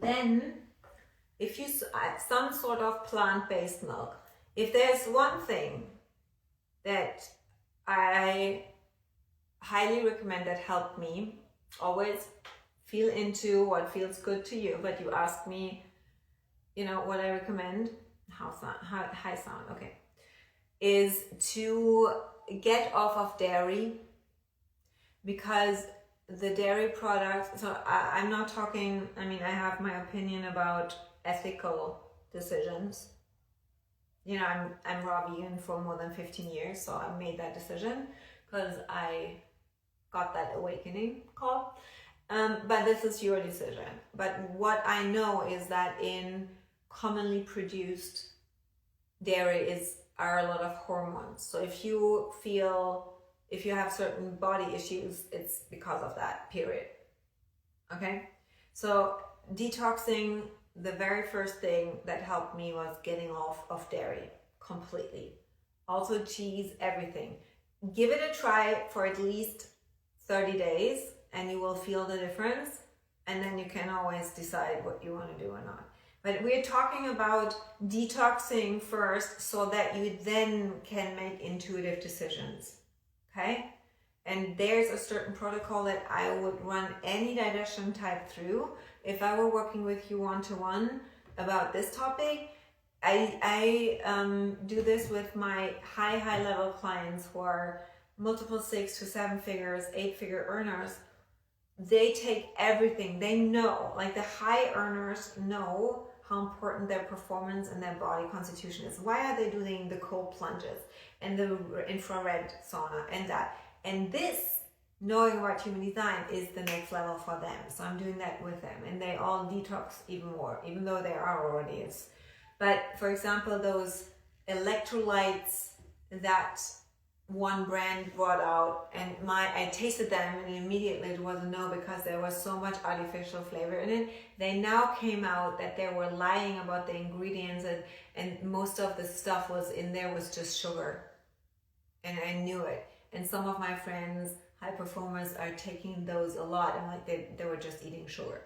Then, if you add some sort of plant-based milk, if there's one thing that I highly recommend that helped me, always feel into what feels good to you, but you ask me, what I recommend, high sound, okay, is to get off of dairy, because the dairy products, so I'm not talking, I have my opinion about ethical decisions. I'm raw vegan for more than 15 years, so I made that decision because I got that awakening call. But this is your decision. But what I know is that in commonly produced dairy are a lot of hormones. So if you have certain body issues, it's because of that, period. Okay? So detoxing, the very first thing that helped me was getting off of dairy completely. Also cheese, everything. Give it a try for at least 30 days and you will feel the difference. And then you can always decide what you want to do or not. But we're talking about detoxing first so that you then can make intuitive decisions. Okay? And there's a certain protocol that I would run any digestion type through. If I were working with you one-to-one about this topic, I do this with my high level clients who are multiple 6 to 7 figures, 8-figure earners. they take everything. They know, like the high earners know how important their performance and their body constitution is. Why are they doing the cold plunges and the infrared sauna and that? And this, knowing about human design, is the next level for them. So I'm doing that with them, and they all detox even more, even though they are already. But for example, those electrolytes that one brand brought out, and I tasted them and immediately it was a no, because there was so much artificial flavor in it. They now came out that they were lying about the ingredients, and most of the stuff was in there was just sugar, and I knew it. And some of my friends, high performers, are taking those a lot, and like they were just eating sugar.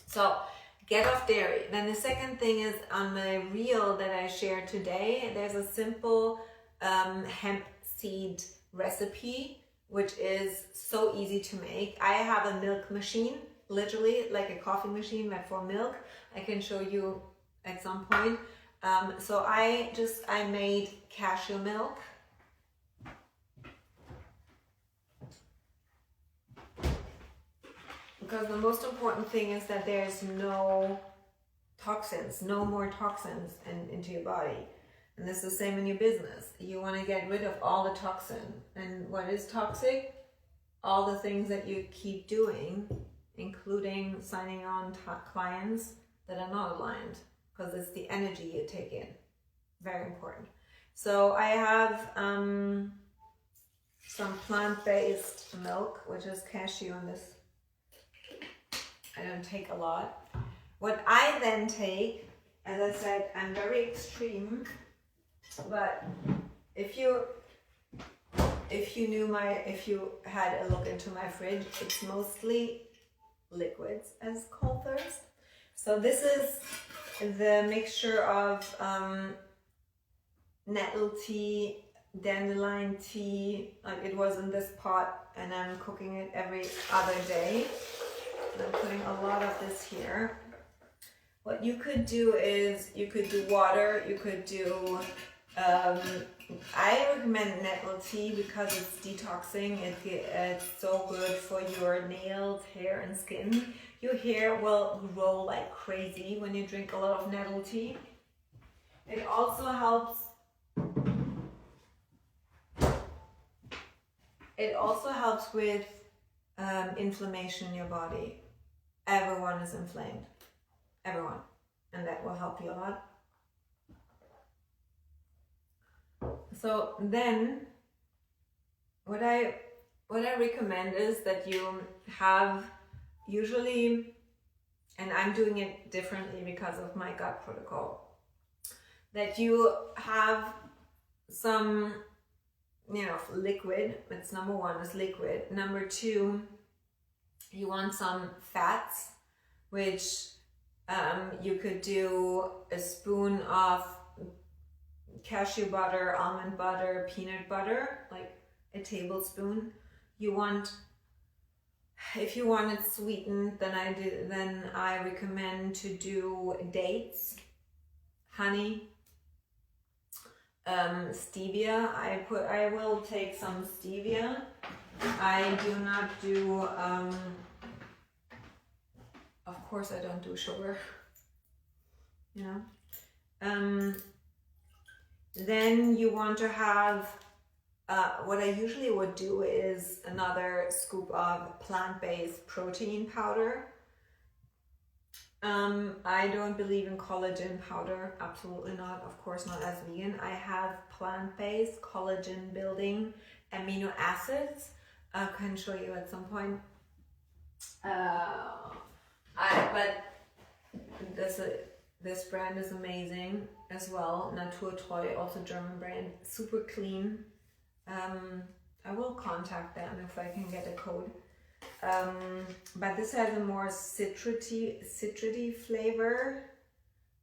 So get off dairy. Then the second thing is, on my reel that I shared today, there's a simple hemp seed recipe, which is so easy to make. I have a milk machine, literally like a coffee machine, but for milk. I can show you at some point. So I made cashew milk. Because the most important thing is that there's no toxins, no more toxins into your body. And this is the same in your business. You want to get rid of all the toxin. And what is toxic? All the things that you keep doing, including signing on clients that are not aligned, because it's the energy you take in. Very important. So I have some plant-based milk, which is cashew in this. I don't take a lot. What I then take, as I said, I'm very extreme, but if you had a look into my fridge, it's mostly liquids as cold thirst. So this is the mixture of nettle tea, dandelion tea, like it was in this pot, and I'm cooking it every other day. I'm putting a lot of this here. What you could do is, you could do water, you could do, I recommend nettle tea because it's detoxing. It's so good for your nails, hair, and skin. Your hair will grow like crazy when you drink a lot of nettle tea. It also helps. It also helps with inflammation in your body. Everyone is inflamed. Everyone. And that will help you a lot. So then what I recommend is that you have, usually, and I'm doing it differently because of my gut protocol, that you have some, liquid. It's number one is liquid. Number two, you want some fats, which you could do a spoon of cashew butter, almond butter, peanut butter, like a tablespoon. If you want it sweetened, then I recommend to do dates, honey, stevia. I will take some stevia. I do not do, of course I don't do sugar, Then you want to have, what I usually would do is another scoop of plant-based protein powder. I don't believe in collagen powder, absolutely not, of course not as vegan. I have plant-based collagen building amino acids. I can show you at some point. But this brand is amazing as well. Naturtreu, also German brand, super clean. I will contact them if I can get a code. But this has a more citrusy flavor,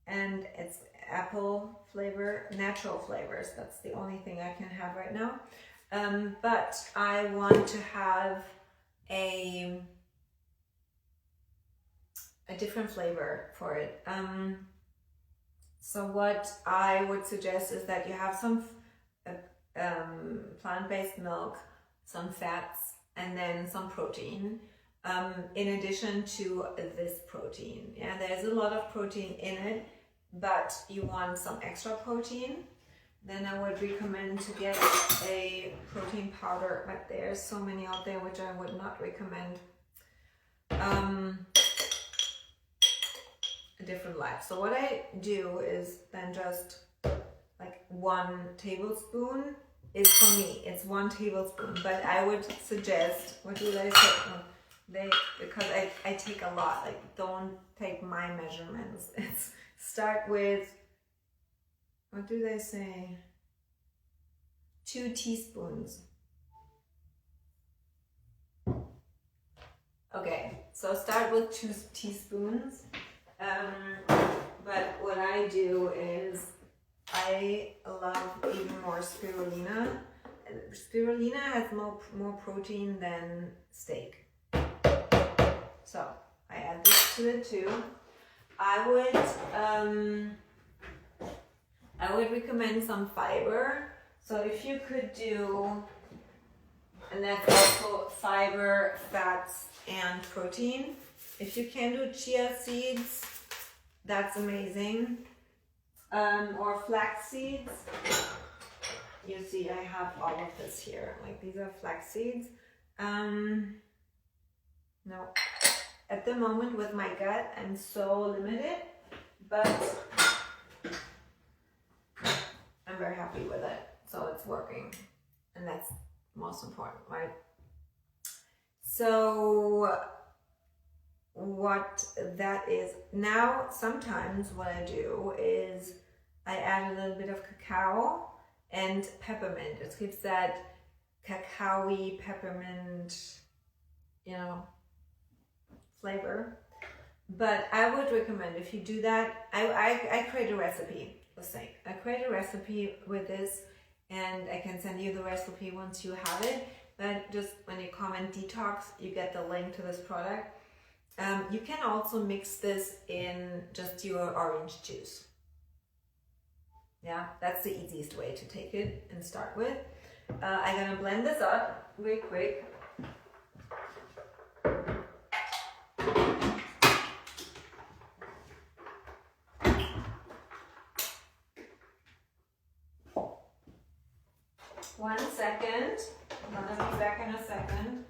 and it's apple flavor, natural flavors. That's the only thing I can have right now. But I want to have a different flavor for it. So what I would suggest is that you have some plant-based milk, some fats, and then some protein. in addition to this protein. Yeah, there's a lot of protein in it, but you want some extra protein, then I would recommend to get a protein powder, but there's so many out there which I would not recommend. A different life. So what I do is then just like 1 tablespoon is for me, it's 1 tablespoon, but I would suggest, what do they say? Because I take a lot, like don't take my measurements. It's start with, what do they say? 2 teaspoons. Okay, so start with 2 teaspoons. But what I do is I love even more spirulina. Spirulina has more protein than steak. So I add this to it too. I would recommend some fiber. So if you could do, and that's also fiber, fats, and protein. If you can do chia seeds, that's amazing. Or flax seeds. You see, I have all of this here. Like these are flax seeds. No, at the moment with my gut, I'm so limited, but I'm very happy with it. So it's working, and that's most important, right? So what that is now, sometimes what I do is I add a little bit of cacao and peppermint. It gives that cacao-y peppermint, you know, flavor. But I would recommend, if you do that, I create a recipe. Let's say I create a recipe with this, and I can send you the recipe once you have it. But just when you comment detox, you get the link to this product. You can also mix this in just your orange juice. Yeah, that's the easiest way to take it and start with. I'm gonna blend this up real quick. One second. I'm gonna be back in a second.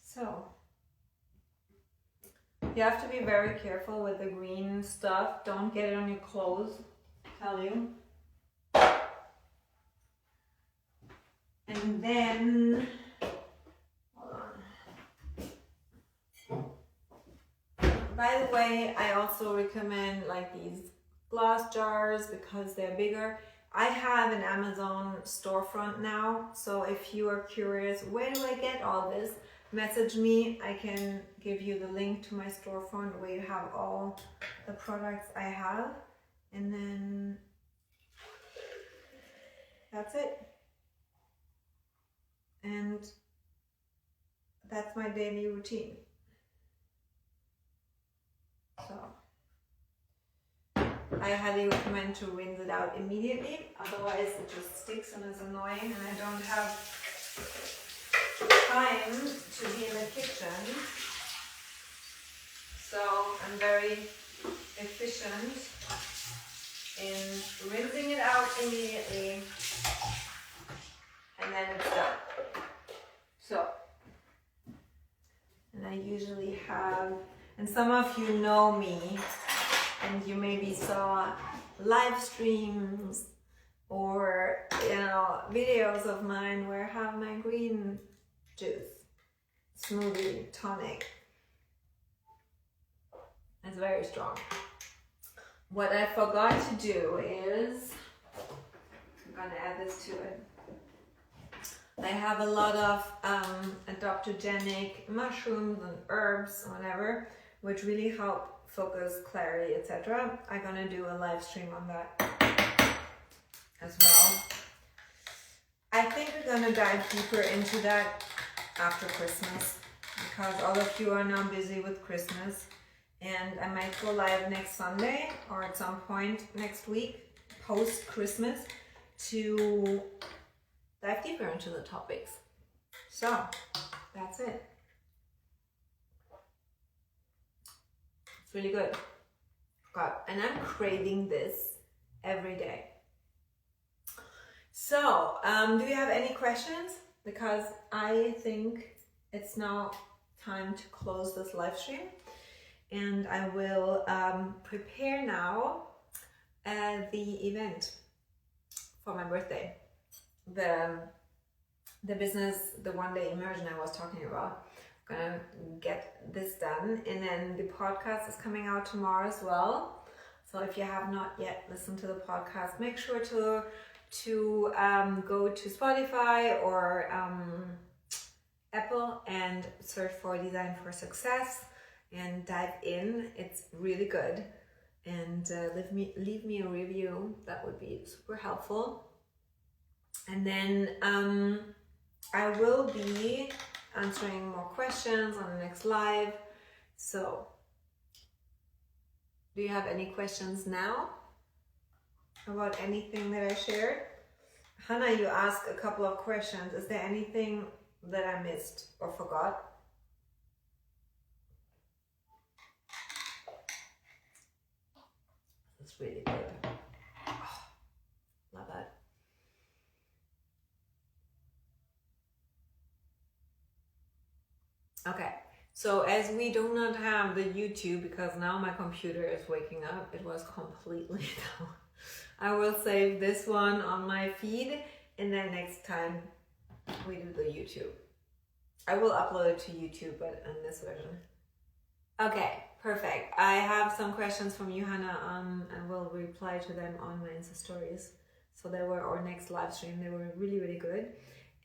So, you have to be very careful with the green stuff. Don't get it on your clothes, I tell you. And then, hold on. By the way, I also recommend like these glass jars because they're bigger. I have an Amazon storefront now, so if you are curious, where do I get all this? Message me. I can give you the link to my storefront where you have all the products I have, and then that's it. And that's my daily routine. So I highly recommend to rinse it out immediately, otherwise it just sticks and is annoying, and I don't have time to be in the kitchen. So I'm very efficient in rinsing it out immediately, and then it's done. So, and I usually have, and some of you know me, and you maybe saw live streams or, you know, videos of mine where I have my green juice, smoothie, tonic. It's very strong. What I forgot to do is, I'm gonna add this to it. I have a lot of adaptogenic mushrooms and herbs, whatever, which really help focus, clarity, etc. I'm gonna do a live stream on that as well. I think we're gonna dive deeper into that after Christmas, because all of you are now busy with Christmas, and I might go live next Sunday or at some point next week post Christmas to dive deeper into the topics. So that's it. It's really good. God, and I'm craving this every day. So, do you have any questions? Because I think it's now time to close this live stream, and I will prepare now the event for my birthday. The business, the one-day immersion I was talking about. I'm gonna get this done, and then the podcast is coming out tomorrow as well. So if you have not yet listened to the podcast, make sure to go to Spotify or Apple and search for Design for Success and dive in. It's really good, and leave me a review. That would be super helpful. And then I will be answering more questions on the next live. So do you have any questions now about anything that I shared? Hannah, you asked a couple of questions. Is there anything that I missed or forgot? This is really good. Oh, love that. Okay, so as we do not have the YouTube, because now my computer is waking up, it was completely down. I will save this one on my feed, and then next time we do the YouTube. I will upload it to YouTube, but in this version. Okay, perfect. I have some questions from you, Hannah, and will reply to them on my Insta stories. So they were our next live stream. They were really, really good.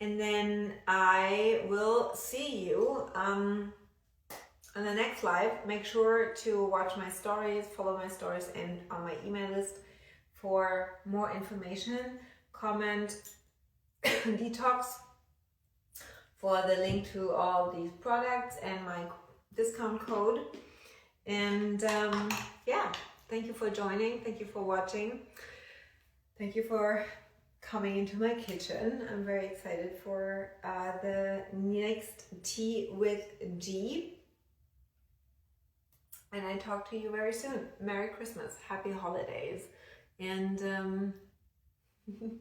And then I will see you on the next live. Make sure to watch my stories, follow my stories, and on my email list for more information. Comment detox for the link to all these products and my discount code. And yeah, thank you for joining. Thank you for watching. Thank you for coming into my kitchen. I'm very excited for the next Tea with G. And I talk to you very soon. Merry Christmas, happy holidays. And if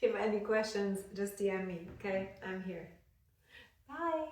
you have any questions, just DM me, okay? I'm here. Bye.